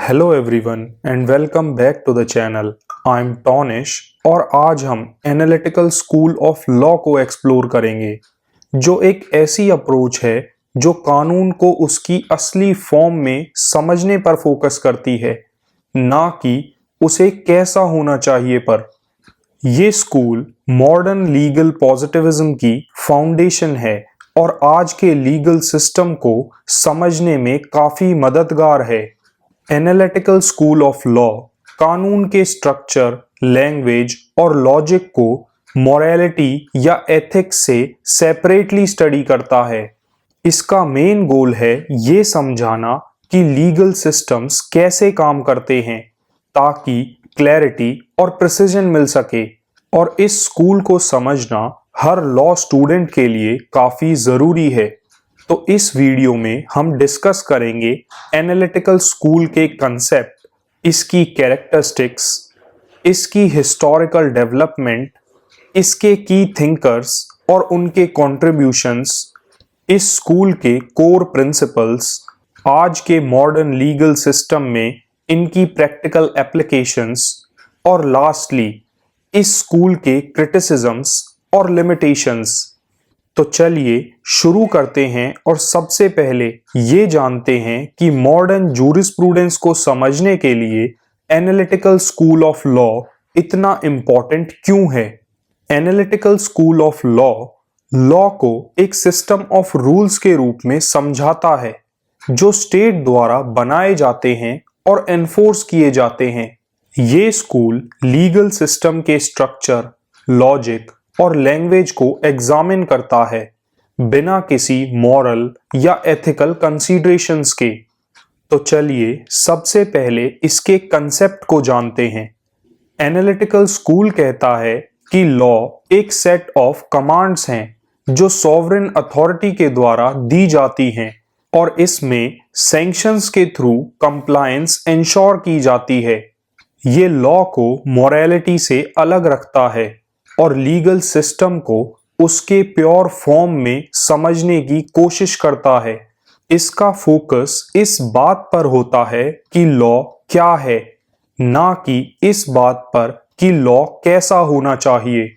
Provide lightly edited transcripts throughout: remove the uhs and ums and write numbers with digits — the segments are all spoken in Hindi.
Hello everyone and welcome back to the channel. I am Tanish और आज हम एनालिटिकल स्कूल ऑफ लॉ को एक्सप्लोर करेंगे, जो एक ऐसी अप्रोच है जो कानून को उसकी असली फॉर्म में समझने पर फोकस करती है, ना कि उसे कैसा होना चाहिए पर। ये स्कूल मॉडर्न लीगल पॉजिटिविज्म की फाउंडेशन है और आज के लीगल सिस्टम को समझने में काफी मददगार है। एनालिटिकल स्कूल ऑफ लॉ कानून के स्ट्रक्चर, लैंग्वेज और लॉजिक को मॉरलिटी या एथिक्स से सेपरेटली स्टडी करता है। इसका मेन गोल है ये समझाना कि लीगल सिस्टम्स कैसे काम करते हैं ताकि क्लैरिटी और प्रिसिजन मिल सके, और इस स्कूल को समझना हर लॉ स्टूडेंट के लिए काफ़ी ज़रूरी है। तो इस वीडियो में हम डिस्कस करेंगे एनालिटिकल स्कूल के कंसेप्ट, इसकी कैरेक्टरिस्टिक्स, इसकी हिस्टोरिकल डेवलपमेंट, इसके की थिंकर्स और उनके कंट्रीब्यूशंस, इस स्कूल के कोर प्रिंसिपल्स, आज के मॉडर्न लीगल सिस्टम में इनकी प्रैक्टिकल एप्लीकेशंस, और लास्टली इस स्कूल के क्रिटिसिज्म्स और लिमिटेशंस। तो चलिए शुरू करते हैं और सबसे पहले ये जानते हैं कि मॉडर्न जूरिस्प्रूडेंस को समझने के लिए एनालिटिकल स्कूल ऑफ लॉ इतना इम्पॉर्टेंट क्यों है। एनालिटिकल स्कूल ऑफ लॉ को एक सिस्टम ऑफ रूल्स के रूप में समझाता है जो स्टेट द्वारा बनाए जाते हैं और एनफोर्स किए जाते हैं। ये स्कूल लीगल सिस्टम के स्ट्रक्चर, लॉजिक और लैंग्वेज को एग्जामिन करता है बिना किसी मॉरल या एथिकल कंसीडरेशंस के। तो चलिए सबसे पहले इसके कंसेप्ट को जानते हैं। एनालिटिकल स्कूल कहता है कि लॉ एक सेट ऑफ कमांड्स हैं जो सॉवरेन अथॉरिटी के द्वारा दी जाती हैं और इसमें सैंक्शंस के थ्रू कंप्लायंस इंश्योर की जाती है। ये लॉ को मॉरलिटी से अलग रखता है और लीगल सिस्टम को उसके प्योर फॉर्म में समझने की कोशिश करता है। इसका फोकस इस बात पर होता है कि लॉ क्या है, ना कि इस बात पर कि लॉ कैसा होना चाहिए।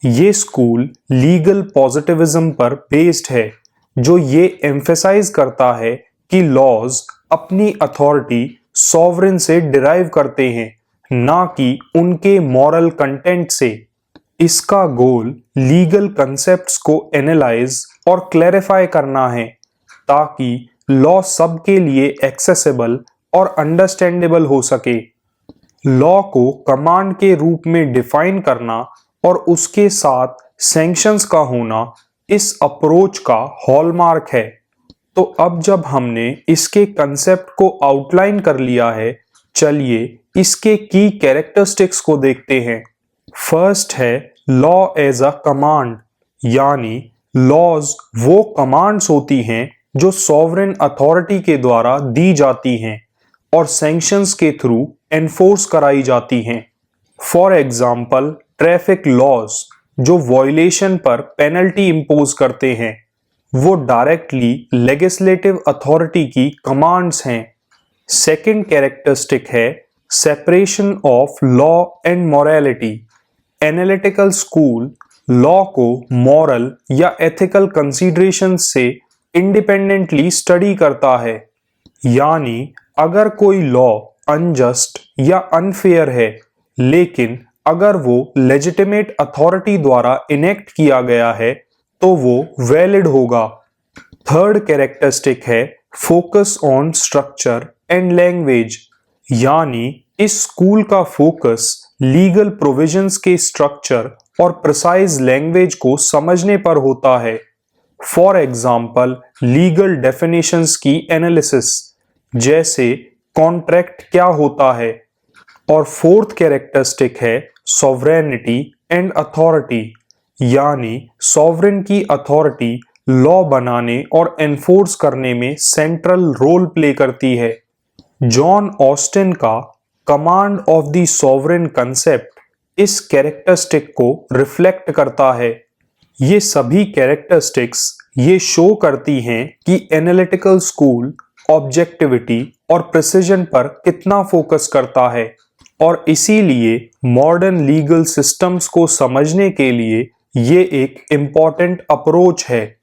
ये स्कूल लीगल पॉजिटिविज्म पर बेस्ड है, जो ये एम्फेसाइज करता है कि लॉज अपनी अथॉरिटी सॉवरेन से डिराइव करते हैं, ना कि उनके मॉरल कंटेंट से। इसका गोल लीगल कंसेप्ट्स को एनालाइज और क्लैरिफाई करना है ताकि लॉ सबके लिए एक्सेसिबल और अंडरस्टैंडेबल हो सके। लॉ को कमांड के रूप में डिफाइन करना और उसके साथ सैंक्शंस का होना इस अप्रोच का हॉलमार्क है। तो अब जब हमने इसके कंसेप्ट को आउटलाइन कर लिया है, चलिए इसके की कैरेक्टरिस्टिक्स को देखते हैं। फर्स्ट है लॉ एज अ कमांड, यानी लॉज वो कमांड्स होती हैं जो सॉवरेन अथॉरिटी के द्वारा दी जाती हैं और सैंक्शंस के थ्रू एनफोर्स कराई जाती हैं। फॉर एग्जाम्पल ट्रैफिक लॉज जो वॉयलेशन पर पेनल्टी इंपोज करते हैं, वो डायरेक्टली लेजिस्लेटिव अथॉरिटी की कमांड्स हैं। सेकंड कैरेक्टरिस्टिक है separation of law and morality. Analytical school law को मॉरल या एथिकल कंसीडरेशन से इंडिपेंडेंटली स्टडी करता है, यानी अगर कोई लॉ अनजस्ट या अनफेयर है, लेकिन अगर वो लेजिटिमेट अथॉरिटी द्वारा इनेक्ट किया गया है तो वो वैलिड होगा। थर्ड कैरेक्टरिस्टिक है focus on structure and language, यानी इस स्कूल का फोकस लीगल प्रोविजंस के स्ट्रक्चर और प्रिसाइज लैंग्वेज को समझने पर होता है। फॉर एग्जाम्पल लीगल डेफिनेशंस की एनालिसिस, जैसे कॉन्ट्रैक्ट क्या होता है। और फोर्थ कैरेक्टरिस्टिक है सॉवरेनिटी एंड अथॉरिटी, यानी सॉवरेन की अथॉरिटी लॉ बनाने और एनफोर्स करने में सेंट्रल रोल प्ले करती है। जॉन ऑस्टिन का command of the sovereign concept इस कैरेक्टरिस्टिक को रिफ्लेक्ट करता है। ये सभी कैरेक्टरिस्टिक्स ये शो करती हैं कि एनालिटिकल स्कूल ऑब्जेक्टिविटी और प्रिसिजन पर कितना फोकस करता है, और इसीलिए मॉडर्न लीगल सिस्टम्स को समझने के लिए ये एक इम्पॉर्टेंट अप्रोच है।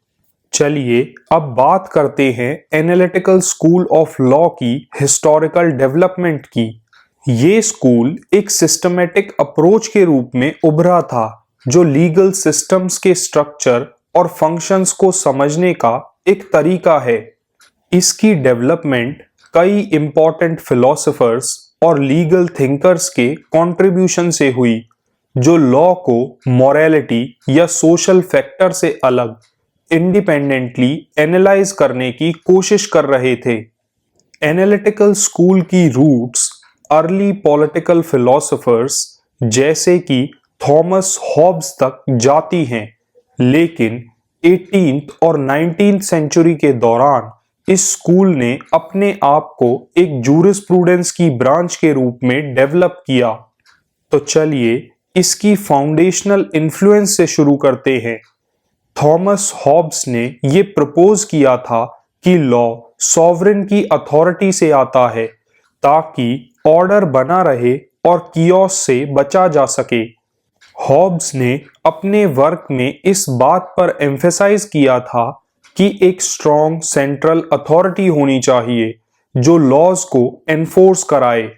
चलिए अब बात करते हैं एनालिटिकल स्कूल ऑफ लॉ की हिस्टोरिकल डेवलपमेंट की। ये स्कूल एक सिस्टमेटिक अप्रोच के रूप में उभरा था जो लीगल सिस्टम्स के स्ट्रक्चर और फंक्शंस को समझने का एक तरीका है। इसकी डेवलपमेंट कई इम्पॉर्टेंट फिलोसोफर्स और लीगल थिंकर्स के कंट्रीब्यूशन से हुई, जो लॉ को मॉरलिटी या सोशल फैक्टर से अलग इंडिपेंडेंटली एनालाइज करने की कोशिश कर रहे थे। एनालिटिकल स्कूल की रूट्स अर्ली पॉलिटिकल फिलोसोफर्स जैसे कि थॉमस हॉब्स तक जाती हैं, लेकिन 18th और 19th सेंचुरी के दौरान इस स्कूल ने अपने आप को एक जूरिस्प्रूडेंस की ब्रांच के रूप में डेवलप किया। तो चलिए इसकी फाउंडेशनल इन्फ्लुएंस से शुरू करते हैं। थॉमस हॉब्स ने ये प्रपोज किया था कि लॉ सॉवरेन की अथॉरिटी से आता है ताकि ऑर्डर बना रहे और कियोस से बचा जा सके। हॉब्स ने अपने वर्क में इस बात पर एम्फेसाइज किया था कि एक स्ट्रॉन्ग सेंट्रल अथॉरिटी होनी चाहिए जो लॉज को एनफोर्स कराए।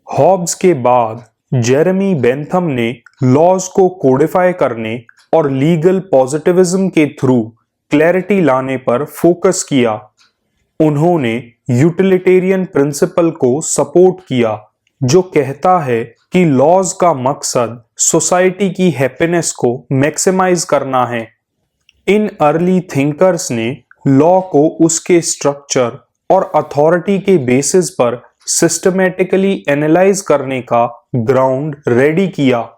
हॉब्स के बाद जेरेमी बेंथम ने लॉज को कोडिफाई करने और लीगल पॉजिटिविज्म के थ्रू क्लैरिटी लाने पर फोकस किया। उन्होंने यूटिलिटेरियन प्रिंसिपल को सपोर्ट किया जो कहता है कि लॉज का मकसद सोसाइटी की हैप्पीनेस को मैक्सिमाइज करना है। इन अर्ली थिंकर्स ने लॉ को उसके स्ट्रक्चर और अथॉरिटी के बेसिस पर सिस्टमैटिकली एनालाइज करने का ग्राउंड रेडी किया।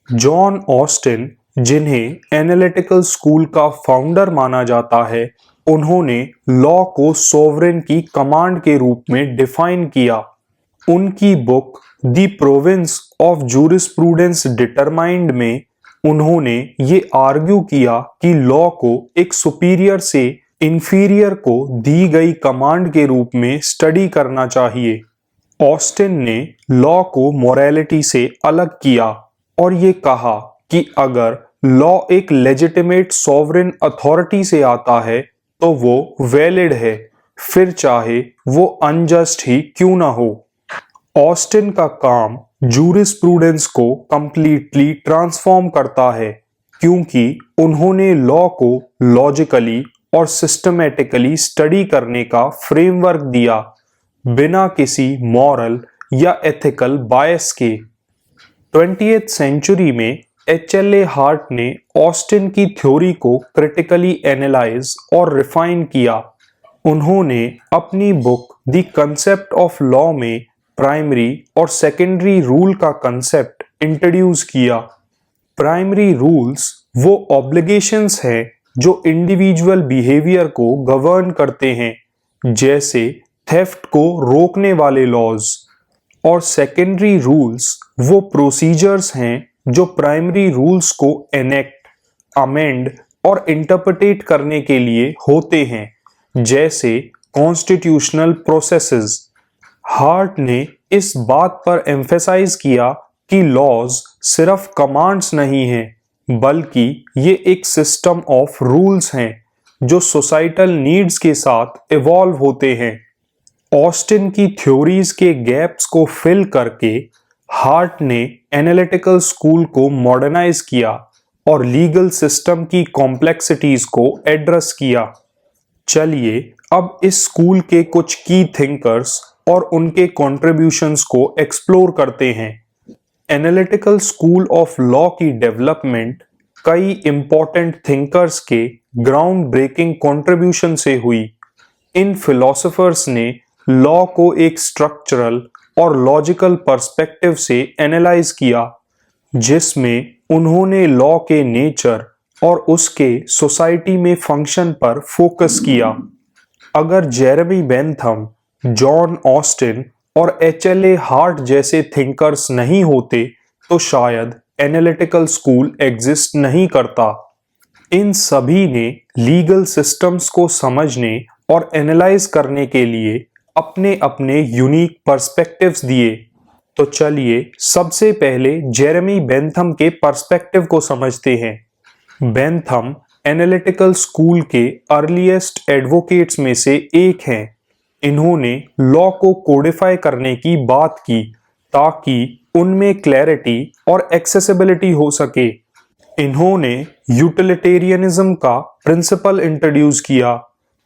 जॉन ऑस्टिन, जिन्हें एनालिटिकल स्कूल का फाउंडर माना जाता है, उन्होंने लॉ को सोवरेन की कमांड के रूप में डिफाइन किया। उनकी book the province of jurisprudence determined में उन्होंने ये आर्ग्यू किया कि लॉ को एक सुपीरियर से इंफीरियर को दी गई कमांड के रूप में स्टडी करना चाहिए। ऑस्टिन ने लॉ को मोरालिटी से अलग किया और ये कहा कि अगर लॉ एक लेजिटिमेट सॉवरेन अथॉरिटी से आता है तो वो वैलिड है, फिर चाहे वो अनजस्ट ही क्यों ना हो। ऑस्टिन का काम जूरिस्प्रूडेंस को कंप्लीटली ट्रांसफॉर्म करता है क्योंकि उन्होंने लॉ को लॉजिकली और सिस्टमैटिकली स्टडी करने का फ्रेमवर्क दिया, बिना किसी मॉरल या एथिकल बायस के। 20th सेंचुरी में HLA हार्ट ने ऑस्टिन की थ्योरी को क्रिटिकली एनालाइज और रिफाइन किया। उन्होंने अपनी book the concept of law में प्राइमरी और सेकेंडरी रूल का कंसेप्ट इंट्रोड्यूस किया। प्राइमरी रूल्स वो ऑब्लिगेशंस हैं जो इंडिविजुअल बिहेवियर को गवर्न करते हैं, जैसे थेफ्ट को रोकने वाले लॉज, और सेकेंडरी रूल्स वो प्रोसीजर्स हैं जो प्राइमरी रूल्स को एनेक्ट, अमेंड और इंटरप्रेट करने के लिए होते हैं, जैसे कॉन्स्टिट्यूशनल प्रोसेसेस। हार्ट ने इस बात पर एम्फेसाइज किया कि लॉज सिर्फ कमांड्स नहीं हैं, बल्कि ये एक सिस्टम ऑफ रूल्स हैं जो सोसाइटल नीड्स के साथ इवॉल्व होते हैं। ऑस्टिन की थ्योरीज के गैप्स को फिल करके हार्ट ने एनालिटिकल स्कूल को मॉडर्नाइज किया और लीगल सिस्टम की कॉम्प्लेक्सिटीज को एड्रेस किया। चलिए अब इस स्कूल के कुछ की थिंकर्स और उनके कंट्रीब्यूशंस को एक्सप्लोर करते हैं। एनालिटिकल स्कूल ऑफ लॉ की डेवलपमेंट कई इंपॉर्टेंट थिंकर्स के ग्राउंड ब्रेकिंग कंट्रीब्यूशन से हुई। इन फिलोसोफर्स ने लॉ को एक स्ट्रक्चरल और लॉजिकल पर्सपेक्टिव से एनालाइज किया, जिसमें उन्होंने लॉ के नेचर और उसके सोसाइटी में फंक्शन पर फोकस किया। अगर जेरेमी बेंथम, जॉन ऑस्टिन और HLA हार्ट जैसे थिंकर्स नहीं होते तो शायद एनालिटिकल स्कूल एग्जिस्ट नहीं करता। इन सभी ने लीगल सिस्टम्स को समझने और एनालाइज करने के लिए अपने अपने यूनिक पर्सपेक्टिव्स दिए। तो चलिए सबसे पहले जेरेमी बेंथम के पर्सपेक्टिव को समझते हैं। बेंथम एनालिटिकल स्कूल के अर्लीस्ट एडवोकेट्स में से एक हैं। इन्होंने लॉ को कोडिफाई करने की बात की ताकि उनमें क्लैरिटी और एक्सेसिबिलिटी हो सके। इन्होंने यूटिलिटेरियनिज्म का प्रिंसिपल इंट्रोड्यूस किया,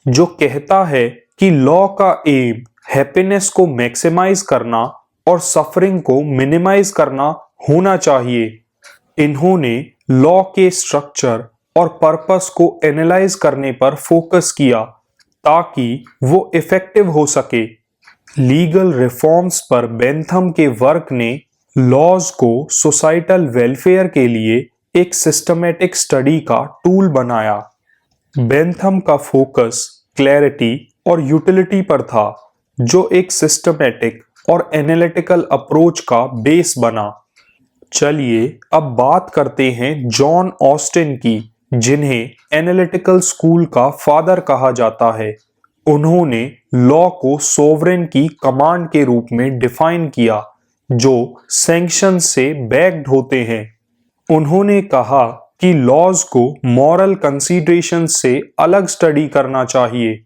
जो कहता है कि लॉ का एम हैप्पीनेस को मैक्सिमाइज करना और सफरिंग को मिनिमाइज करना होना चाहिए। इन्होंने लॉ के स्ट्रक्चर और पर्पस को एनालाइज करने पर फोकस किया ताकि वो इफेक्टिव हो सके। लीगल रिफॉर्म्स पर बेंथम के वर्क ने लॉज को सोसाइटल वेलफेयर के लिए एक सिस्टमैटिक स्टडी का टूल बनाया। बेंथम का फोकस क्लैरिटी और यूटिलिटी पर था, जो एक सिस्टमैटिक और एनालिटिकल अप्रोच का बेस बना। चलिए अब बात करते हैं जॉन ऑस्टिन की, जिन्हें एनालिटिकल स्कूल का फादर कहा जाता है। उन्होंने लॉ को सोवरेन की कमांड के रूप में डिफाइन किया, जो सैंक्शन से बैक्ड होते हैं। उन्होंने कहा कि लॉज को मॉरल कंसीडरेशन से अलग स्टडी करना चाहिए।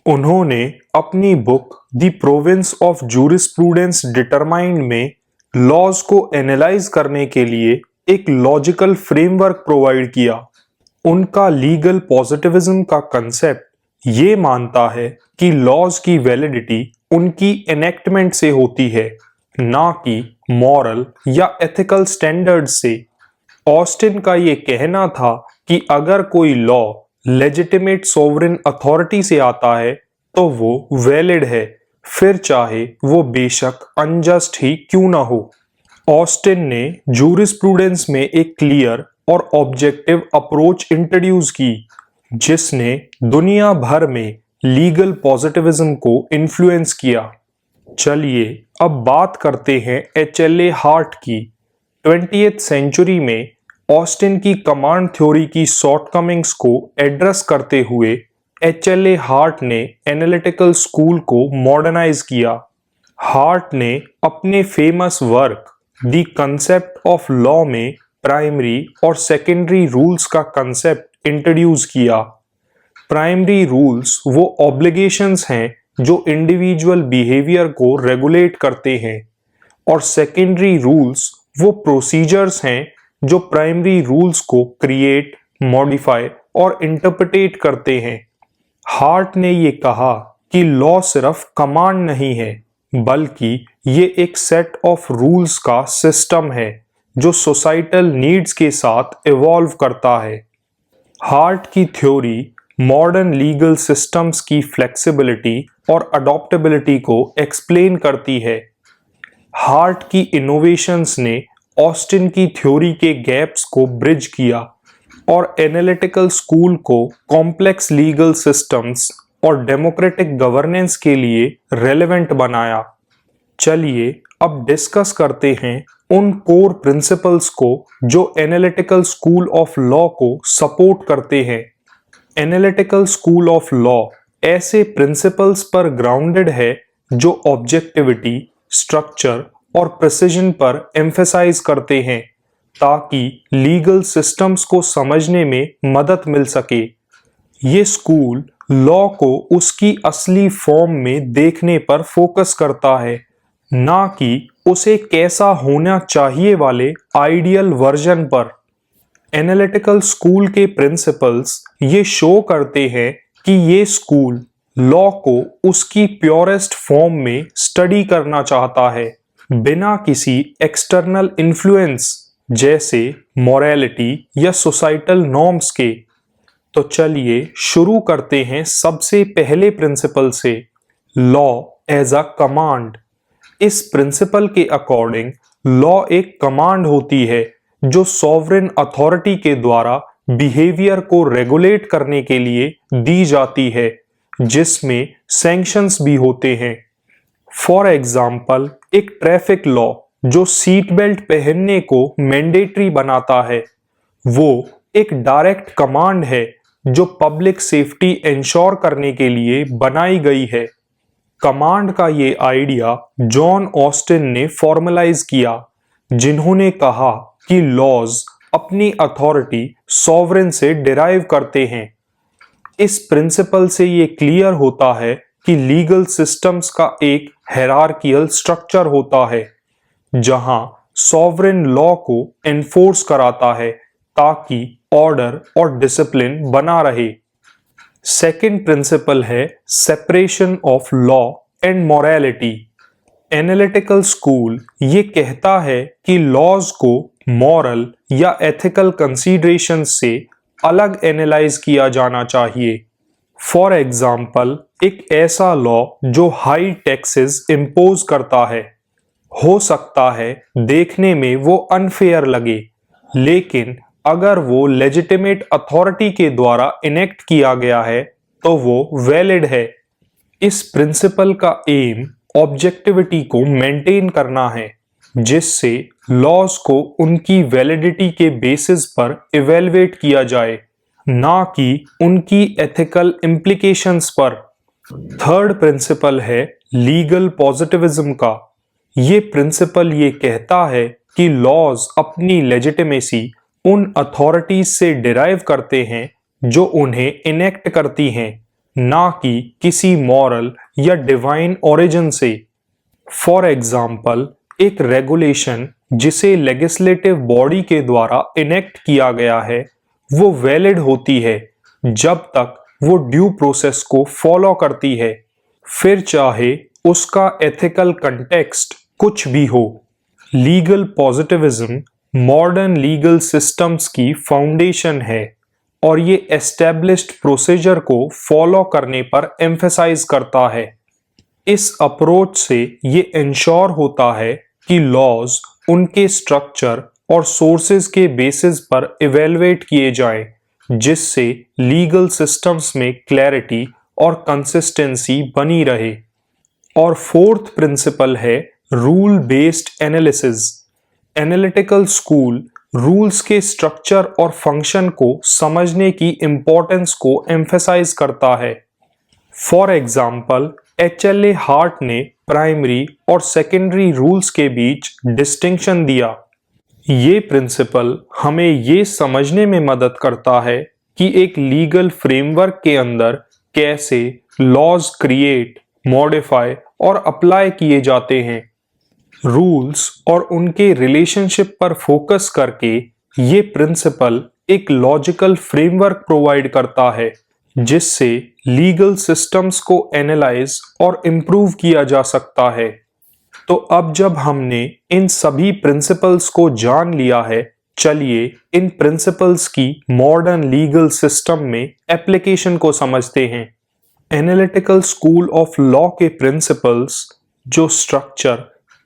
उन्होंने अपनी book the province of jurisprudence determined में लॉज को एनालाइज करने के लिए एक लॉजिकल फ्रेमवर्क प्रोवाइड किया। उनका लीगल पॉजिटिविज्म का कंसेप्ट ये मानता है कि लॉज की वैलिडिटी उनकी एनेक्टमेंट से होती है, ना कि मॉरल या एथिकल स्टैंडर्ड से। ऑस्टिन का ये कहना था कि अगर कोई लॉ लेजिटिमेट सोवरेन अथॉरिटी से आता है तो वो वैलिड है, फिर चाहे वो बेशक अनजस्ट ही क्यों ना हो। ऑस्टिन ने जूरिस्प्रूडेंस में एक क्लियर और ऑब्जेक्टिव अप्रोच इंट्रोड्यूस की, जिसने दुनिया भर में लीगल पॉजिटिविज्म को इन्फ्लुएंस किया। चलिए अब बात करते हैं HLA हार्ट की। 20th सेंचुरी में ऑस्टिन की कमांड थ्योरी की शॉर्टकमिंग्स को एड्रेस करते हुए HLA हार्ट ने एनालिटिकल स्कूल को मॉडर्नाइज किया। हार्ट ने अपने famous work the concept of law में प्राइमरी और सेकेंडरी रूल्स का कंसेप्ट इंट्रोड्यूस किया। प्राइमरी रूल्स वो ऑब्लिगेशंस हैं जो इंडिविजुअल बिहेवियर को रेगुलेट करते हैं, और सेकेंडरी रूल्स वो प्रोसीजर्स हैं जो प्राइमरी रूल्स को क्रिएट, मॉडिफाई और इंटरप्रिटेट करते हैं। हार्ट ने ये कहा कि लॉ सिर्फ कमांड नहीं है, बल्कि ये एक सेट ऑफ रूल्स का सिस्टम है जो सोसाइटल नीड्स के साथ इवॉल्व करता है। हार्ट की थ्योरी मॉडर्न लीगल सिस्टम्स की फ्लेक्सिबिलिटी और अडॉप्टेबिलिटी को एक्सप्लेन करती है। हार्ट की इनोवेशंस ने ऑस्टिन की थ्योरी के गैप्स को ब्रिज किया और एनालिटिकल स्कूल को कॉम्प्लेक्स लीगल सिस्टम्स और डेमोक्रेटिक गवर्नेंस के लिए रेलेवेंट बनाया। चलिए अब डिस्कस करते हैं उन कोर प्रिंसिपल्स को जो एनालिटिकल स्कूल ऑफ लॉ को सपोर्ट करते हैं। एनालिटिकल स्कूल ऑफ लॉ ऐसे प्रिंसिपल्स पर ग्राउंडेड है जो ऑब्जेक्टिविटी, स्ट्रक्चर और प्रिसिजन पर एम्फेसाइज करते हैं, ताकि लीगल सिस्टम्स को समझने में मदद मिल सके। ये स्कूल लॉ को उसकी असली फॉर्म में देखने पर फोकस करता है, ना कि उसे कैसा होना चाहिए वाले आइडियल वर्जन पर। एनालिटिकल स्कूल के प्रिंसिपल्स ये शो करते हैं कि ये स्कूल लॉ को उसकी प्योरेस्ट फॉर्म में स्टडी करना चाहता है, बिना किसी एक्सटर्नल इन्फ्लुएंस जैसे मॉरलिटी या सोसाइटल नॉर्म्स के। तो चलिए शुरू करते हैं सबसे पहले प्रिंसिपल से, लॉ एज अ कमांड। इस प्रिंसिपल के अकॉर्डिंग लॉ एक कमांड होती है जो सॉवरेन अथॉरिटी के द्वारा बिहेवियर को रेगुलेट करने के लिए दी जाती है, जिसमें सैंक्शंस भी होते हैं। फॉर एग्जाम्पल एक ट्रैफिक लॉ जो सीट बेल्ट पहनने को मैंडेटरी बनाता है, वो एक डायरेक्ट कमांड है जो पब्लिक सेफ्टी इंश्योर करने के लिए बनाई गई है। कमांड का ये आइडिया जॉन ऑस्टिन ने फॉर्मलाइज किया, जिन्होंने कहा कि लॉज अपनी अथॉरिटी सॉवरेन से डिराइव करते हैं। इस प्रिंसिपल से ये क्लियर होता है कि लीगल सिस्टम्स का एक हायरार्कियल स्ट्रक्चर होता है, जहां सॉवरेन लॉ को एनफोर्स कराता है ताकि ऑर्डर और डिसिप्लिन बना रहे। सेकेंड प्रिंसिपल है separation of law and morality. Analytical school ये कहता है कि लॉज को मॉरल या एथिकल कंसीडरेशन से अलग एनालाइज किया जाना चाहिए। फॉर एग्जाम्पल, एक ऐसा लॉ जो हाई टैक्सेस इम्पोज करता है, हो सकता है देखने में वो अनफेयर लगे, लेकिन अगर वो लेजिटिमेट अथॉरिटी के द्वारा इनेक्ट किया गया है तो वो वैलिड है। इस प्रिंसिपल का एम ऑब्जेक्टिविटी को मेंटेन करना है, जिससे लॉज को उनकी वैलिडिटी के बेसिस पर इवेलुएट किया जाए, ना कि उनकी एथिकल इम्प्लीकेशंस पर। थर्ड प्रिंसिपल है लीगल पॉजिटिविज्म का। ये प्रिंसिपल ये कहता है कि लॉज अपनी लेजिटिमेसी उन अथॉरिटीज से डिराइव करते हैं जो उन्हें इनेक्ट करती हैं, ना कि किसी मॉरल या डिवाइन ओरिजिन से। फॉर एग्जाम्पल, एक रेगुलेशन जिसे लेजिस्लेटिव बॉडी के द्वारा इनेक्ट किया गया है वो वैलिड होती है जब तक वो ड्यू प्रोसेस को फॉलो करती है, फिर चाहे उसका एथिकल कंटेक्स्ट कुछ भी हो। Legal positivism modern legal systems की फाउंडेशन है और ये एस्टैब्लिश्ड प्रोसीजर को फॉलो करने पर एम्फेसाइज करता है। इस अप्रोच से ये इंश्योर होता है कि लॉज उनके स्ट्रक्चर और सोर्सेज के बेसिस पर इवेलुएट किए जाएं, जिससे लीगल सिस्टम्स में क्लैरिटी और कंसिस्टेंसी बनी रहे। और फोर्थ प्रिंसिपल है rule based analysis. Analytical school rules के स्ट्रक्चर और फंक्शन को समझने की इंपॉर्टेंस को एम्फेसाइज करता है। फॉर एग्जाम्पल, HLA हार्ट ने प्राइमरी और सेकेंडरी रूल्स के बीच डिस्टिंक्शन दिया। ये प्रिंसिपल हमें ये समझने में मदद करता है कि एक लीगल फ्रेमवर्क के अंदर कैसे लॉज क्रिएट, मॉडिफाई और अप्लाई किए जाते हैं। रूल्स और उनके रिलेशनशिप पर फोकस करके ये प्रिंसिपल एक लॉजिकल फ्रेमवर्क प्रोवाइड करता है, जिससे लीगल सिस्टम्स को एनालाइज और इम्प्रूव किया जा सकता है। तो अब जब हमने इन सभी प्रिंसिपल्स को जान लिया है, चलिए इन प्रिंसिपल्स की मॉडर्न लीगल सिस्टम में एप्लीकेशन को समझते हैं। एनालिटिकल स्कूल ऑफ लॉ के प्रिंसिपल्स जो स्ट्रक्चर,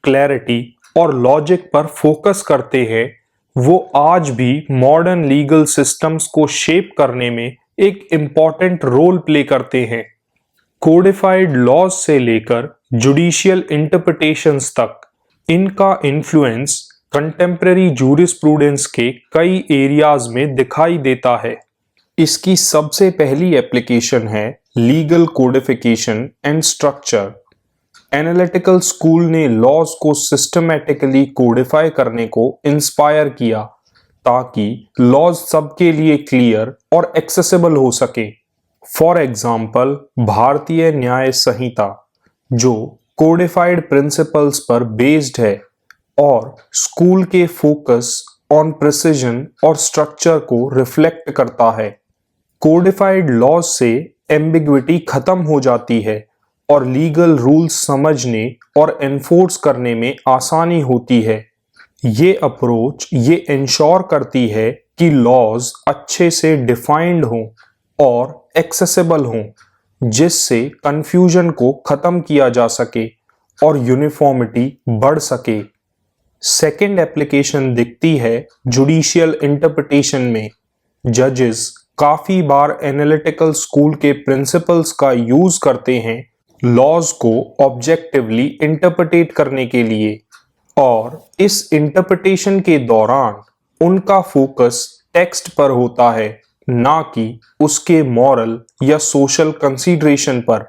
क्लैरिटी और लॉजिक पर फोकस करते हैं, वो आज भी मॉडर्न लीगल सिस्टम्स को शेप करने में एक इम्पॉर्टेंट रोल प्ले करते हैं। कोडिफाइड लॉज से लेकर जुडिशियल इंटरप्रिटेशंस तक इनका इन्फ्लुएंस कंटेम्पररी जूरिस्प्रूडेंस के कई एरियाज में दिखाई देता है। इसकी सबसे पहली एप्लीकेशन है legal codification and structure. Analytical school ने लॉज को सिस्टमैटिकली कोडिफाई करने को इंस्पायर किया ताकि लॉज सबके लिए क्लियर और एक्सेसिबल हो सके। फॉर एग्जाम्पल, भारतीय न्याय संहिता जो कोडिफाइड प्रिंसिपल्स पर बेस्ड है और स्कूल के फोकस ऑन प्रिसिजन और स्ट्रक्चर को रिफ्लेक्ट करता है। कोडिफाइड लॉज से एम्बिग्विटी खत्म हो जाती है और लीगल रूल्स समझने और एनफोर्स करने में आसानी होती है। ये अप्रोच ये इंश्योर करती है कि लॉज अच्छे से डिफाइंड हों और एक्सेसिबल हों, जिससे कंफ्यूजन को खत्म किया जा सके और यूनिफॉर्मिटी बढ़ सके। सेकेंड एप्लीकेशन दिखती है जुडिशियल इंटरप्रिटेशन में। जजेस काफी बार एनालिटिकल स्कूल के प्रिंसिपल्स का यूज करते हैं लॉज को ऑब्जेक्टिवली इंटरप्रिटेट करने के लिए, और इस इंटरप्रिटेशन के दौरान उनका फोकस टेक्स्ट पर होता है, ना कि उसके मॉरल या सोशल कंसीडरेशन पर।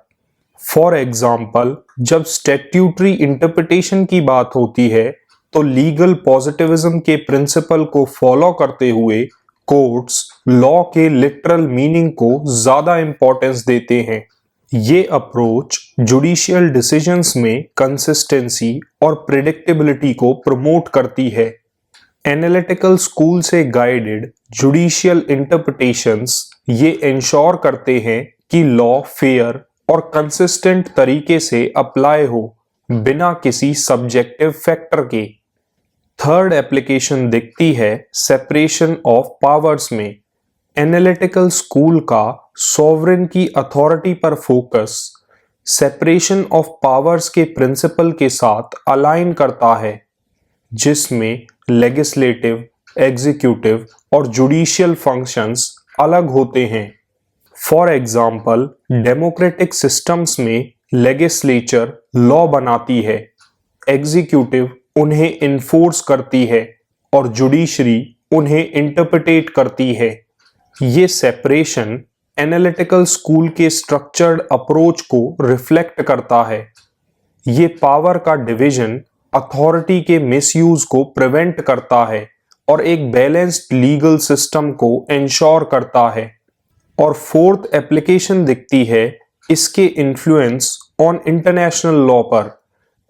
फॉर एग्जाम्पल, जब स्टैट्यूटरी इंटरप्रिटेशन की बात होती है तो लीगल पॉजिटिविज्म के प्रिंसिपल को फॉलो करते हुए कोर्ट्स लॉ के लिटरल मीनिंग को ज्यादा इंपॉर्टेंस देते हैं। ये अप्रोच जुडिशियल डिसीजंस में कंसिस्टेंसी और प्रिडिक्टेबिलिटी को प्रमोट करती है। एनालिटिकल स्कूल से गाइडेड जुडिशियल इंटरप्रिटेशंस ये इंश्योर करते हैं कि लॉ फेयर और कंसिस्टेंट तरीके से अप्लाई हो बिना किसी सब्जेक्टिव फैक्टर के। थर्ड एप्लीकेशन दिखती है सेपरेशन ऑफ पावर्स में। एनालिटिकल स्कूल का सॉवरेन की अथॉरिटी पर फोकस सेपरेशन ऑफ पावर्स के प्रिंसिपल के साथ अलाइन करता है, जिसमें लेजिस्लेटिव, एग्जीक्यूटिव और जुडिशियल फंक्शंस अलग होते हैं। फॉर एग्जाम्पल, डेमोक्रेटिक सिस्टम्स में लेजिस्लेचर लॉ बनाती है, एग्जीक्यूटिव उन्हें इन्फोर्स करती है और जुडिशरी उन्हें इंटरप्रिटेट करती है। ये सेपरेशन एनालिटिकल स्कूल के स्ट्रक्चर्ड अप्रोच को रिफ्लेक्ट करता है। ये पावर का डिवीजन अथॉरिटी के मिसयूज को प्रिवेंट करता है और एक बैलेंस्ड लीगल सिस्टम को इंश्योर करता है। और फोर्थ एप्लीकेशन दिखती है इसके इन्फ्लुएंस ऑन इंटरनेशनल लॉ पर।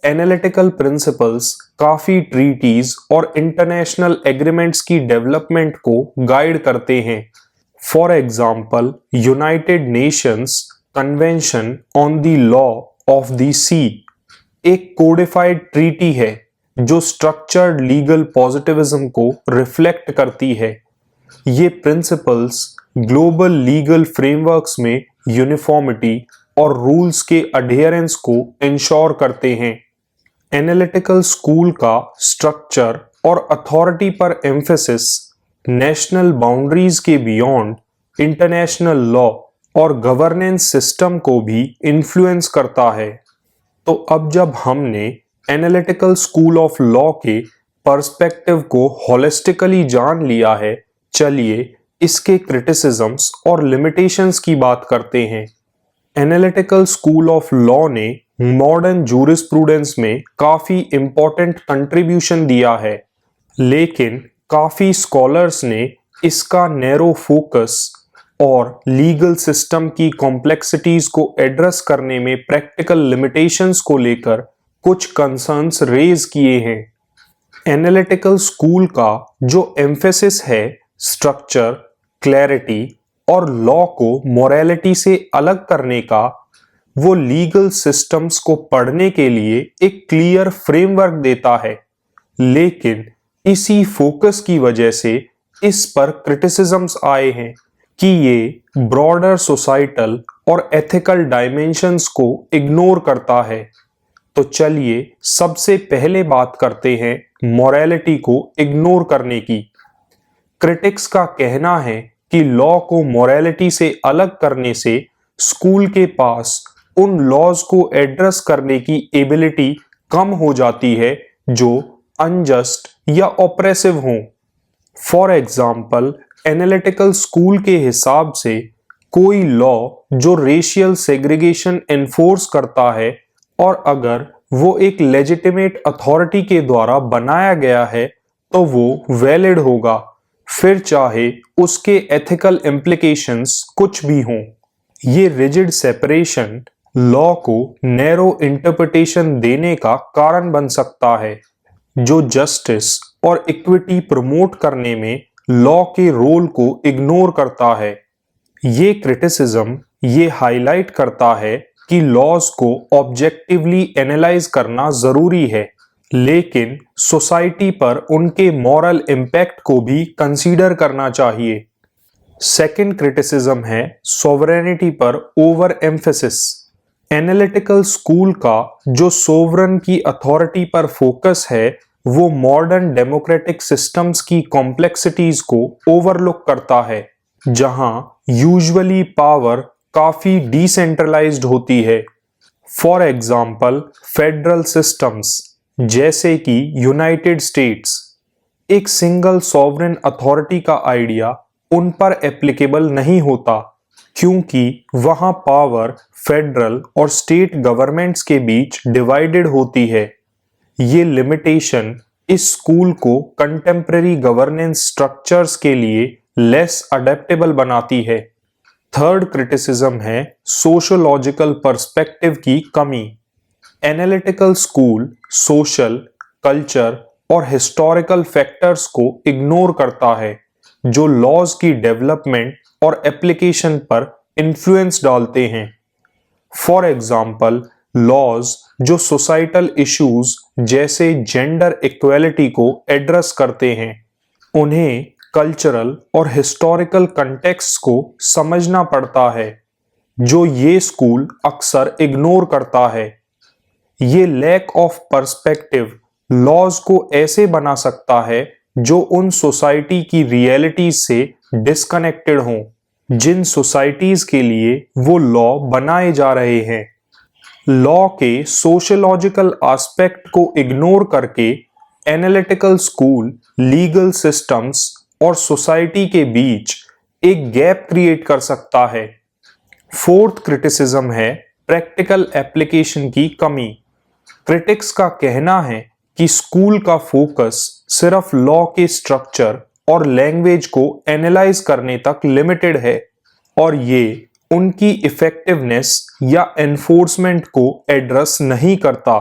एनालिटिकल प्रिंसिपल्स काफी ट्रीटीज और इंटरनेशनल एग्रीमेंट्स की डेवलपमेंट को गाइड करते हैं। For example, United Nations convention on the law of the sea एक कोडिफाइड ट्रीटी है जो स्ट्रक्चर्ड लीगल पॉजिटिविज्म को रिफ्लेक्ट करती है। ये प्रिंसिपल्स ग्लोबल लीगल फ्रेमवर्क्स में यूनिफॉर्मिटी और रूल्स के अडेयरेंस को इंश्योर करते हैं। एनालिटिकल स्कूल का स्ट्रक्चर और अथॉरिटी पर एम्फेसिस नेशनल बाउंड्रीज के बियॉन्ड इंटरनेशनल लॉ और गवर्नेंस सिस्टम को भी इन्फ्लुएंस करता है। तो अब जब हमने एनालिटिकल स्कूल ऑफ लॉ के पर्सपेक्टिव को होलिस्टिकली जान लिया है, चलिए इसके क्रिटिसिज्म्स और लिमिटेशंस की बात करते हैं। एनालिटिकल स्कूल ऑफ लॉ ने मॉडर्न जूरिस्प्रूडेंस में काफी इंपॉर्टेंट कंट्रीब्यूशन दिया है, लेकिन काफी स्कॉलर्स ने इसका नैरो फोकस और लीगल सिस्टम की कॉम्प्लेक्सिटीज को एड्रेस करने में प्रैक्टिकल लिमिटेशंस को लेकर कुछ कंसर्न्स रेज किए हैं। एनालिटिकल स्कूल का जो एम्फेसिस है स्ट्रक्चर, क्लैरिटी और लॉ को मोरालिटी से अलग करने का, वो लीगल सिस्टम्स को पढ़ने के लिए एक क्लियर फ्रेमवर्क देता है। लेकिन इसी फोकस की वजह से इस पर क्रिटिसिज्म्स आए हैं कि ये ब्रॉडर सोसाइटल और एथिकल डायमेंशंस को इग्नोर करता है। तो चलिए सबसे पहले बात करते हैं मोरालिटी को इग्नोर करने की। क्रिटिक्स का कहना है कि लॉ को मोरालिटी से अलग करने से स्कूल के पास उन लॉज को एड्रेस करने की एबिलिटी कम हो जाती है जो अनजस्ट या ऑप्रेसिव हों। फॉर एग्जाम्पल, एनालिटिकल स्कूल के हिसाब से कोई लॉ जो रेशियल सेग्रीगेशन एनफोर्स करता है और अगर वो एक लेजिटिमेट अथॉरिटी के द्वारा बनाया गया है तो वो वैलिड होगा, फिर चाहे उसके एथिकल इम्प्लीकेशंस कुछ भी हों। ये रिजिड सेपरेशन लॉ को नैरो इंटरप्रिटेशन देने का कारण बन सकता है, जो जस्टिस और इक्विटी प्रमोट करने में लॉ के रोल को इग्नोर करता है। ये क्रिटिसिज्म ये हाईलाइट करता है कि लॉज को ऑब्जेक्टिवली एनालाइज करना जरूरी है, लेकिन सोसाइटी पर उनके मॉरल इम्पैक्ट को भी कंसीडर करना चाहिए। सेकंड क्रिटिसिज्म है सॉवरेनिटी पर ओवर एम्फेसिस। एनालिटिकल स्कूल का जो सोवरन की अथॉरिटी पर फोकस है वो मॉडर्न डेमोक्रेटिक सिस्टम्स की कॉम्प्लेक्सिटीज को ओवरलुक करता है, जहां यूजुअली पावर काफी डिसेंट्रलाइज्ड होती है। फॉर एग्जाम्पल, फेडरल सिस्टम्स जैसे कि यूनाइटेड स्टेट्स, एक सिंगल सॉवरेन अथॉरिटी का आइडिया उन पर एप्लीकेबल नहीं होता। क्योंकि वहां पावर फेडरल और स्टेट गवर्नमेंट्स के बीच डिवाइडेड होती है। ये लिमिटेशन इस स्कूल को कंटेम्पररी गवर्नेंस स्ट्रक्चर्स के लिए लेस अडेप्टेबल बनाती है। थर्ड क्रिटिसिज्म है सोशियोलॉजिकल पर्सपेक्टिव की कमी। एनालिटिकल स्कूल सोशल, कल्चर और हिस्टोरिकल फैक्टर्स को इग्नोर करता है जो लॉज की डेवलपमेंट और एप्लीकेशन पर इन्फ्लुएंस डालते हैं। फॉर एग्जाम्पल, लॉज जो सोसाइटल इश्यूज जैसे जेंडर इक्वेलिटी को एड्रेस करते हैं, उन्हें कल्चरल और हिस्टोरिकल कंटेक्स्ट को समझना पड़ता है, जो ये स्कूल अक्सर इग्नोर करता है। ये लैक ऑफ पर्सपेक्टिव लॉज को ऐसे बना सकता है जो उन सोसाइटी की रियलिटीज से डिस्कनेक्टेड हों जिन सोसाइटीज के लिए वो लॉ बनाए जा रहे हैं। लॉ के सोशियोलॉजिकल एस्पेक्ट को इग्नोर करके एनालिटिकल स्कूल लीगल सिस्टम्स और सोसाइटी के बीच एक गैप क्रिएट कर सकता है। फोर्थ क्रिटिसिज्म है प्रैक्टिकल एप्लीकेशन की कमी। क्रिटिक्स का कहना है कि स्कूल का फोकस सिर्फ लॉ के स्ट्रक्चर और लैंग्वेज को एनालाइज करने तक लिमिटेड है और ये उनकी इफेक्टिवनेस या एनफोर्समेंट को एड्रेस नहीं करता।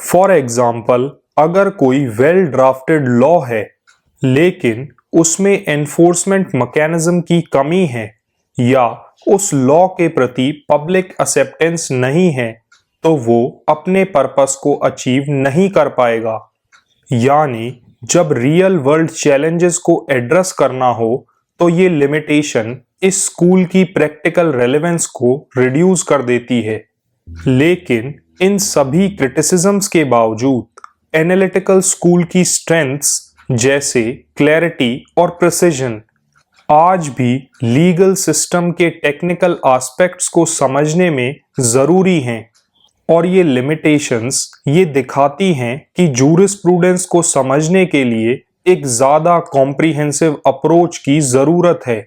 फॉर एग्जाम्पल, अगर कोई वेल ड्राफ्टेड लॉ है लेकिन उसमें एनफोर्समेंट मैकेनिज्म की कमी है या उस लॉ के प्रति पब्लिक एक्सेप्टेंस नहीं है, तो वो अपने पर्पस को अचीव नहीं कर पाएगा। यानी जब रियल वर्ल्ड चैलेंजेस को एड्रेस करना हो तो ये लिमिटेशन इस स्कूल की प्रैक्टिकल रेलेवेंस को रिड्यूस कर देती है। लेकिन इन सभी क्रिटिसिज्म्स के बावजूद एनालिटिकल स्कूल की स्ट्रेंथ्स जैसे क्लैरिटी और प्रिसिजन आज भी लीगल सिस्टम के टेक्निकल एस्पेक्ट्स को समझने में जरूरी हैं और ये लिमिटेशंस ये दिखाती हैं कि जूरिस्प्रूडेंस को समझने के लिए एक ज्यादा कॉम्प्रिहेंसिव अप्रोच की जरूरत है।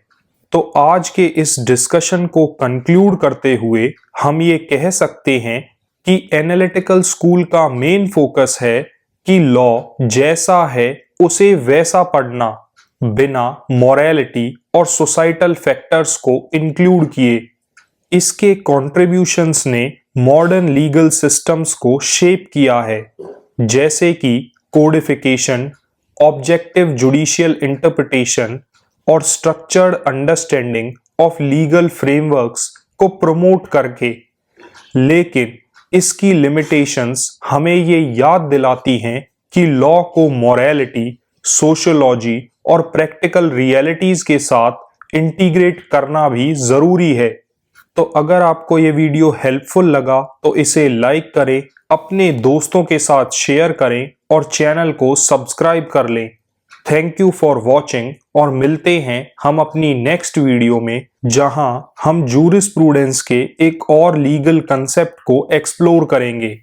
तो आज के इस डिस्कशन को कंक्लूड करते हुए हम ये कह सकते हैं कि एनालिटिकल स्कूल का मेन फोकस है कि लॉ जैसा है उसे वैसा पढ़ना, बिना मॉरलिटी और सोसाइटल फैक्टर्स को इंक्लूड किए। इसके कॉन्ट्रीब्यूशंस ने मॉडर्न लीगल सिस्टम्स को शेप किया है, जैसे कि कोडिफिकेशन, ऑब्जेक्टिव जुडिशियल इंटरप्रिटेशन और structured understanding of legal frameworks को प्रमोट करके। लेकिन इसकी लिमिटेशंस हमें ये याद दिलाती हैं कि लॉ को मॉरलिटी, सोशियोलॉजी और प्रैक्टिकल रियलिटीज के साथ इंटीग्रेट करना भी जरूरी है। तो अगर आपको ये वीडियो हेल्पफुल लगा तो इसे लाइक करें, अपने दोस्तों के साथ शेयर करें और चैनल को सब्सक्राइब कर लें। थैंक यू फॉर वॉचिंग और मिलते हैं हम अपनी नेक्स्ट वीडियो में, जहां हम जूरिस्प्रूडेंस के एक और लीगल कंसेप्ट को एक्सप्लोर करेंगे।